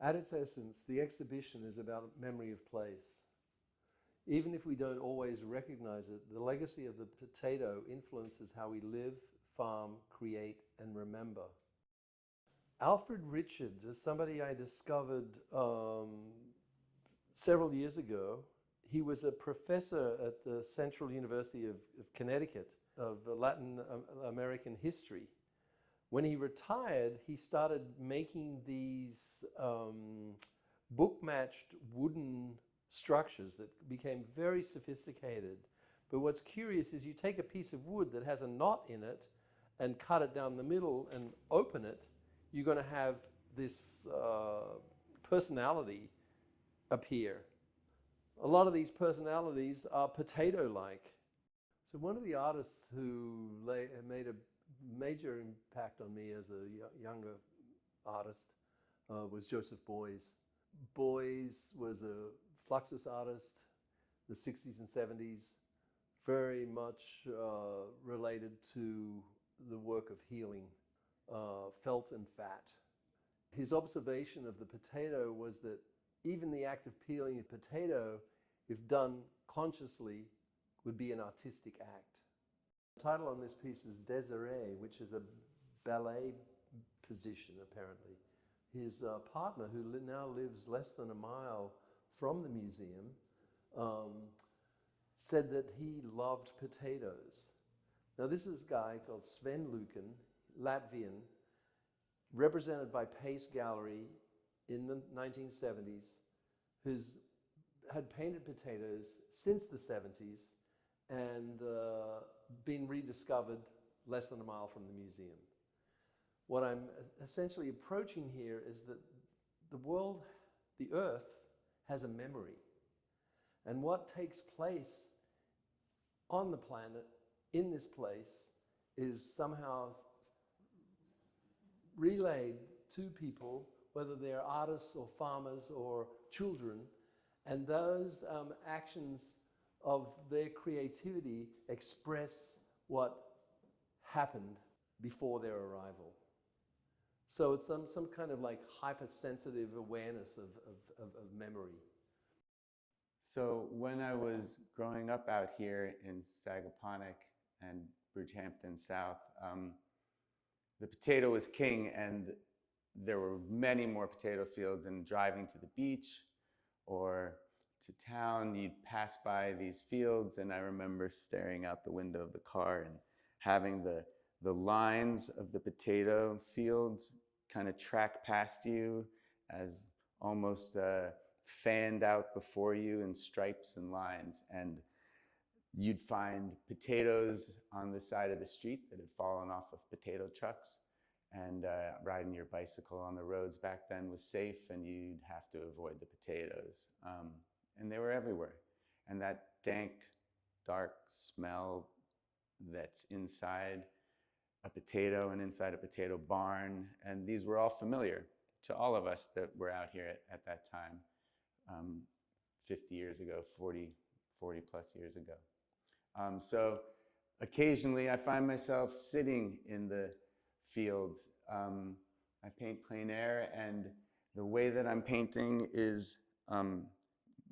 At its essence, the exhibition is about memory of place. Even if we don't always recognize it, the legacy of the potato influences how we live, farm, create, and remember. Alfred Richard is somebody I discovered several years ago. He was a professor at the Central University of Connecticut of Latin American history. When he retired, he started making these book-matched wooden structures that became very sophisticated. But what's curious is you take a piece of wood that has a knot in it and cut it down the middle and open it, you're going to have this personality appear. A lot of these personalities are potato-like. So one of the artists who made a major impact on me as a younger artist was Joseph Beuys. Beuys was a Fluxus artist, the 60s and 70s, very much related to the work of healing, felt and fat. His observation of the potato was that even the act of peeling a potato, if done consciously, would be an artistic act. The title on this piece is Désiré, which is a ballet position, apparently. His partner, who now lives less than a mile from the museum, said that he loved potatoes. Now, this is a guy called Sven Luken, Latvian, represented by Pace Gallery in the 1970s, who's had painted potatoes since the 70s and been rediscovered less than a mile from the museum. What I'm essentially approaching here is that the world, the earth, has a memory. And what takes place on the planet, in this place, is somehow relayed to people, whether they're artists or farmers or children, and those actions of their creativity express what happened before their arrival. So it's some kind of like hypersensitive awareness of memory. So when I was growing up out here in Sagaponack and Bridgehampton South, the potato was king, and there were many more potato fields. And driving to the beach or to town, you'd pass by these fields, and I remember staring out the window of the car and having the lines of the potato fields kind of track past you as almost fanned out before you in stripes and lines. And you'd find potatoes on the side of the street that had fallen off of potato trucks. And riding your bicycle on the roads back then was safe, and you'd have to avoid the potatoes. And they were everywhere. And that dank, dark smell that's inside a potato and inside a potato barn, and these were all familiar to all of us that were out here at that time, 50 years ago, 40 plus years ago. So occasionally I find myself sitting in the fields. I paint plein air, and the way that I'm painting is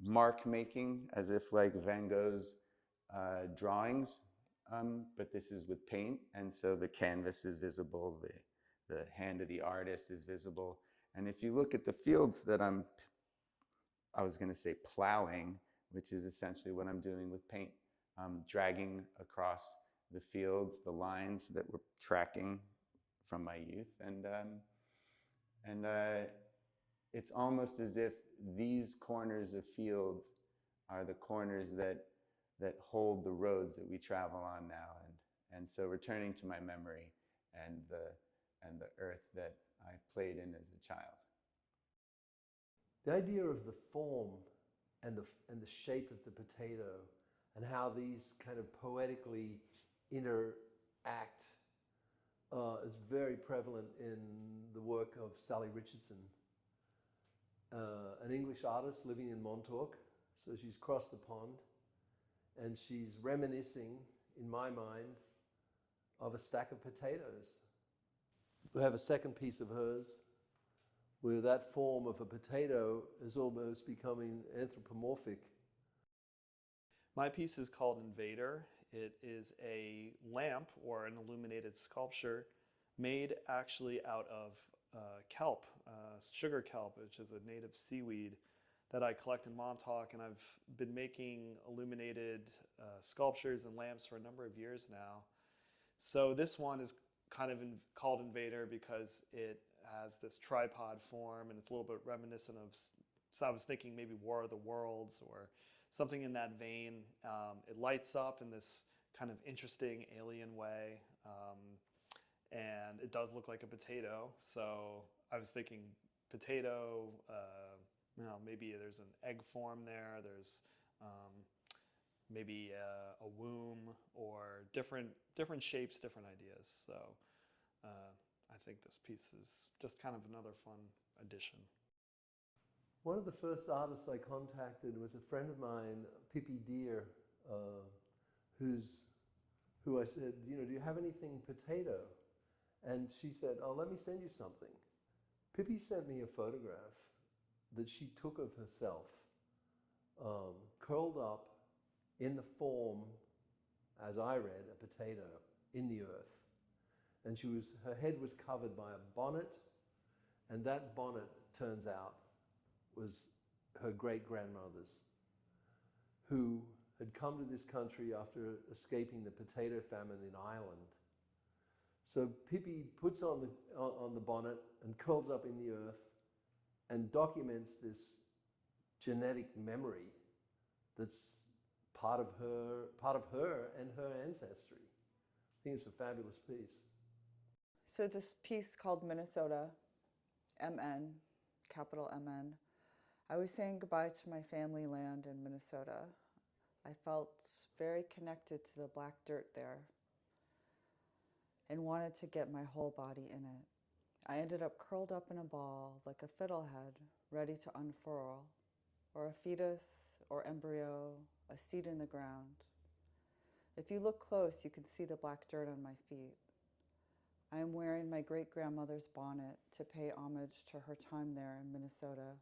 mark making, as if like Van Gogh's drawings, but this is with paint, and so the canvas is visible, the hand of the artist is visible. And if you look at the fields that I was going to say plowing, which is essentially what I'm doing with paint, dragging across the fields, the lines that we're tracking from my youth, and it's almost as if these corners of fields are the corners that hold the roads that we travel on now, and so returning to my memory and the earth that I played in as a child. The idea of the form and the shape of the potato and how these kind of poetically interact is very prevalent in the work of Sally Richardson, an English artist living in Montauk. So she's crossed the pond, and she's reminiscing, in my mind, of a stack of potatoes. We have a second piece of hers, where that form of a potato is almost becoming anthropomorphic. My piece is called Invader. It is a lamp or an illuminated sculpture made actually out of kelp, sugar kelp, which is a native seaweed that I collect in Montauk, and I've been making illuminated sculptures and lamps for a number of years now. So this one is kind of called Invader because it has this tripod form, and it's a little bit reminiscent of, so I was thinking maybe War of the Worlds or something in that vein. It lights up in this kind of interesting alien way, and it does look like a potato. So I was thinking potato, maybe there's an egg form there, there's maybe a womb, or different shapes, different ideas. So I think this piece is just kind of another fun addition. One of the first artists I contacted was a friend of mine, Pippi Deer, who I said, do you have anything potato? And she said, oh, let me send you something. Pippi sent me a photograph that she took of herself, curled up in the form, as I read, a potato in the earth. And her head was covered by a bonnet, and that bonnet, turns out, was her great-grandmother's, who had come to this country after escaping the potato famine in Ireland. So Pippi puts on the bonnet and curls up in the earth and documents this genetic memory that's part of her and her ancestry. I think it's a fabulous piece. So this piece called Minnesota, MN, capital MN, I was saying goodbye to my family land in Minnesota. I felt very connected to the black dirt there and wanted to get my whole body in it. I ended up curled up in a ball like a fiddlehead, ready to unfurl, or a fetus or embryo, a seed in the ground. If you look close, you can see the black dirt on my feet. I am wearing my great-grandmother's bonnet to pay homage to her time there in Minnesota.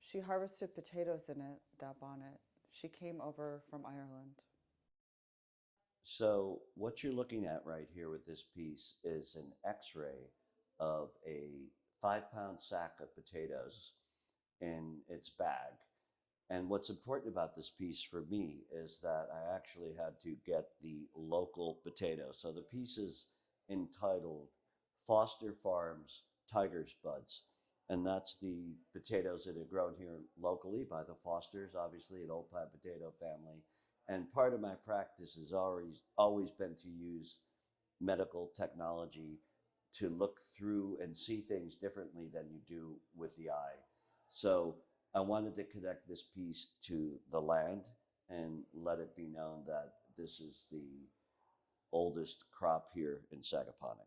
She harvested potatoes in it, that bonnet. She came over from Ireland. So what you're looking at right here with this piece is an X-ray of a 5-pound sack of potatoes in its bag. And what's important about this piece for me is that I actually had to get the local potato. So the piece is entitled Foster Farms Tiger's Buds. And that's the potatoes that are grown here locally by the Fosters, obviously an old-time potato family. And part of my practice has always been to use medical technology to look through and see things differently than you do with the eye. So I wanted to connect this piece to the land and let it be known that this is the oldest crop here in Sagaponack.